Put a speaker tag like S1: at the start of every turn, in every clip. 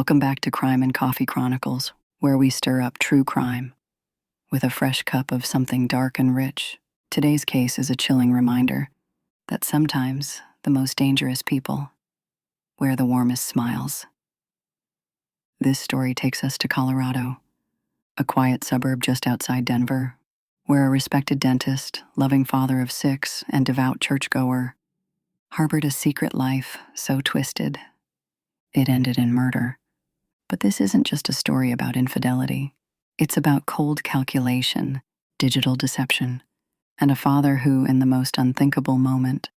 S1: Welcome back to Crime and Coffee Chronicles, where we stir up true crime with a fresh cup of something dark and rich. Today's case is a chilling reminder that sometimes the most dangerous people wear the warmest smiles. This story takes us to Colorado, a quiet suburb just outside Denver, where a respected dentist, loving father of 6, and devout churchgoer harbored a secret life so twisted it ended in murder. But this isn't just a story about infidelity. It's about cold calculation, digital deception, and a father who, in the most unthinkable moment,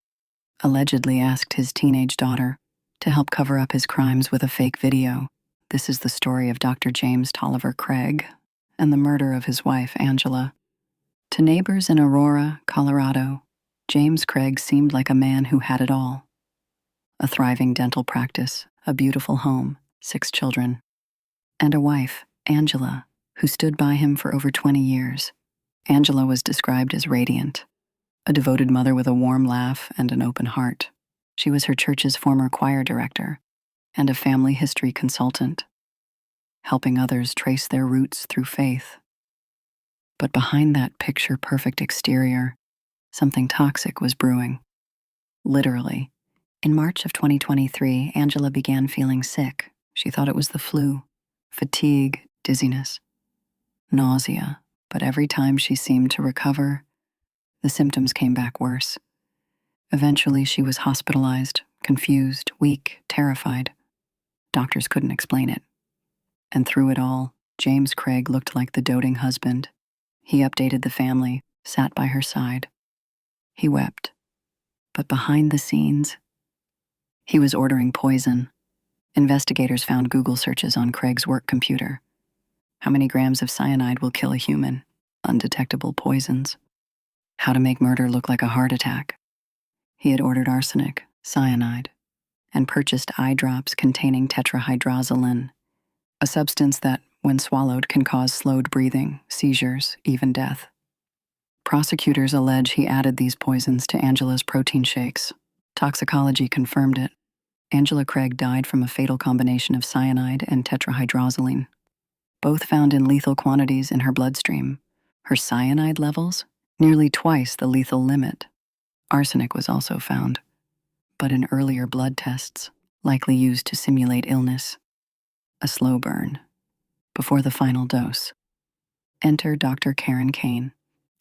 S1: allegedly asked his teenage daughter to help cover up his crimes with a fake video. This is the story of Dr. James Tolliver Craig and the murder of his wife, Angela. To neighbors in Aurora, Colorado, James Craig seemed like a man who had it all. A thriving dental practice, a beautiful home, 6 children, and a wife, Angela, who stood by him for over 20 years. Angela was described as radiant, a devoted mother with a warm laugh and an open heart. She was her church's former choir director and a family history consultant, helping others trace their roots through faith. But behind that picture-perfect exterior, something toxic was brewing. Literally. In March of 2023, Angela began feeling sick. She thought it was the flu, fatigue, dizziness, nausea, but every time she seemed to recover, the symptoms came back worse. Eventually, she was hospitalized, confused, weak, terrified. Doctors couldn't explain it. And through it all, James Craig looked like the doting husband. He updated the family, sat by her side. He wept. But behind the scenes, he was ordering poison. Investigators found Google searches on Craig's work computer. How many grams of cyanide will kill a human? Undetectable poisons. How to make murder look like a heart attack. He had ordered arsenic, cyanide, and purchased eye drops containing tetrahydrozoline, a substance that, when swallowed, can cause slowed breathing, seizures, even death. Prosecutors allege he added these poisons to Angela's protein shakes. Toxicology confirmed it. Angela Craig died from a fatal combination of cyanide and tetrahydrozoline, both found in lethal quantities in her bloodstream. Her cyanide levels, nearly twice the lethal limit. Arsenic was also found, but in earlier blood tests, likely used to simulate illness. A slow burn, before the final dose. Enter Dr. Karen Kane,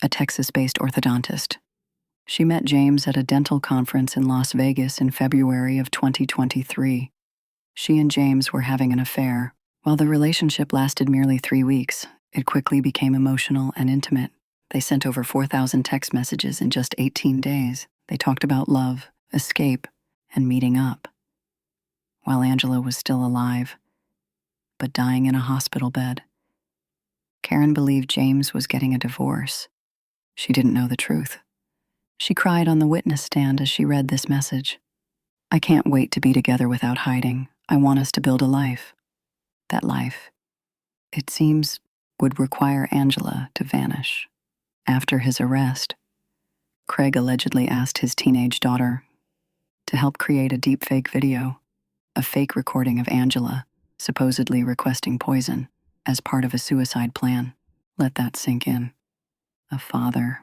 S1: a Texas-based orthodontist. She met James at a dental conference in Las Vegas in February of 2023. She and James were having an affair. While the relationship lasted merely 3 weeks, it quickly became emotional and intimate. They sent over 4,000 text messages in just 18 days. They talked about love, escape, and meeting up. While Angela was still alive, but dying in a hospital bed, Karen believed James was getting a divorce. She didn't know the truth. She cried on the witness stand as she read this message. "I can't wait to be together without hiding. I want us to build a life." That life, it seems, would require Angela to vanish. After his arrest, Craig allegedly asked his teenage daughter to help create a deepfake video, a fake recording of Angela supposedly requesting poison as part of a suicide plan. Let that sink in. A father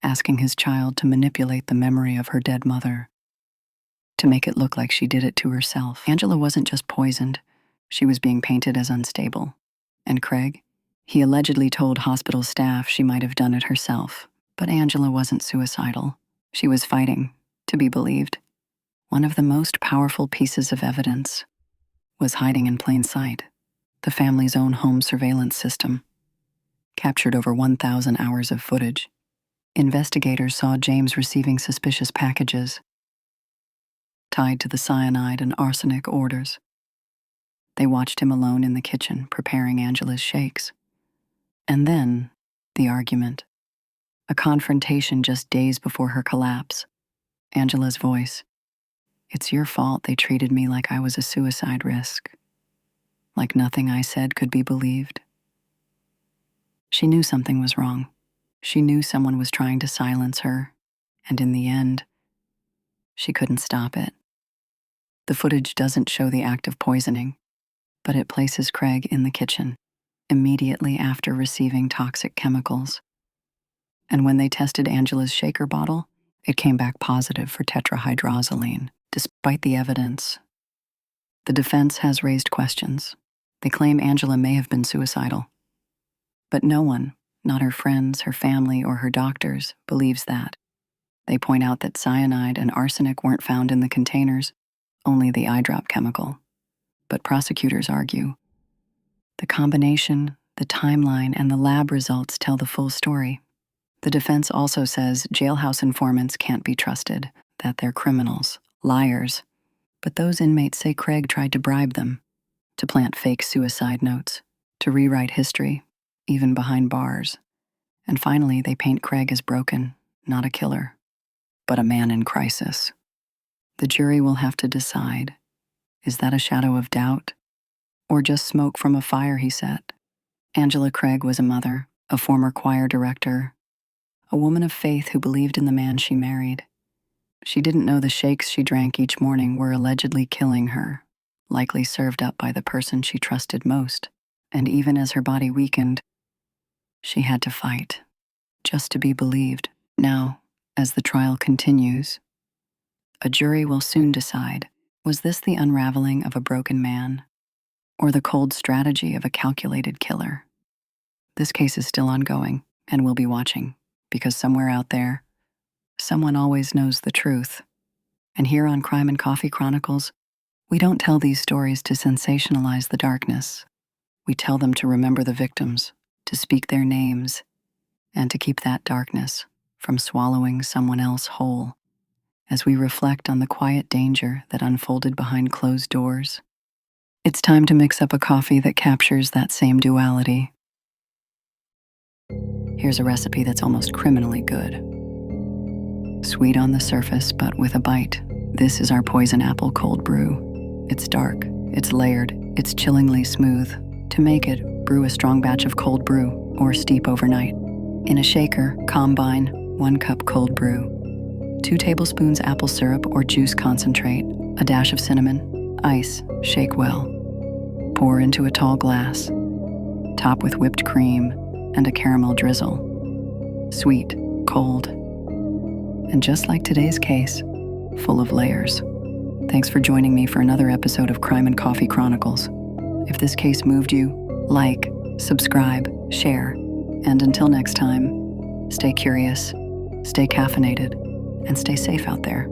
S1: asking his child to manipulate the memory of her dead mother to make it look like she did it to herself. Angela wasn't just poisoned, she was being painted as unstable. And Craig, he allegedly told hospital staff she might have done it herself. But Angela wasn't suicidal. She was fighting to be believed. One of the most powerful pieces of evidence was hiding in plain sight. The family's own home surveillance system captured over 1,000 hours of footage. Investigators saw James receiving suspicious packages tied to the cyanide and arsenic orders. They watched him alone in the kitchen preparing Angela's shakes. And then, the argument. A confrontation just days before her collapse. Angela's voice. "It's your fault they treated me like I was a suicide risk. Like nothing I said could be believed." She knew something was wrong. She knew someone was trying to silence her, and in the end, she couldn't stop it. The footage doesn't show the act of poisoning. but it places Craig in the kitchen immediately after receiving toxic chemicals. And when they tested Angela's shaker bottle, it came back positive for tetrahydrozoline, despite the evidence. The defense has raised questions. They claim Angela may have been suicidal. But no one, not her friends, her family, or her doctors, believes that. They point out that cyanide and arsenic weren't found in the containers, only the eye drop chemical. But prosecutors argue the combination, the timeline, and the lab results tell the full story. The defense also says jailhouse informants can't be trusted, that they're criminals, liars. But those inmates say Craig tried to bribe them, to plant fake suicide notes, to rewrite history, even behind bars. And finally, they paint Craig as broken, not a killer, but a man in crisis. The jury will have to decide, is that a shadow of doubt, or just smoke from a fire he set? Angela Craig was a mother, a former choir director, a woman of faith who believed in the man she married. She didn't know the shakes she drank each morning were allegedly killing her, likely served up by the person she trusted most. And even as her body weakened, she had to fight, just to be believed. Now, as the trial continues, a jury will soon decide, was this the unraveling of a broken man, or the cold strategy of a calculated killer? This case is still ongoing, and we'll be watching, because somewhere out there, someone always knows the truth. And here on Crime and Coffee Chronicles, we don't tell these stories to sensationalize the darkness. We tell them to remember the victims, to speak their names, and to keep that darkness from swallowing someone else whole, as we reflect on the quiet danger that unfolded behind closed doors. It's time to mix up a coffee that captures that same duality. Here's a recipe that's almost criminally good. Sweet on the surface, but with a bite. This is our Poison Apple Cold Brew. It's dark, it's layered, it's chillingly smooth. To make it, brew a strong batch of cold brew or steep overnight. In a shaker, combine 1 cup cold brew, 2 tablespoons apple syrup or juice concentrate, a dash of cinnamon, ice, shake well. Pour into a tall glass. Top with whipped cream and a caramel drizzle. Sweet, cold, and just like today's case, full of layers. Thanks for joining me for another episode of Crime and Coffee Chronicles. If this case moved you, like, subscribe, share, and until next time, stay curious, stay caffeinated, and stay safe out there.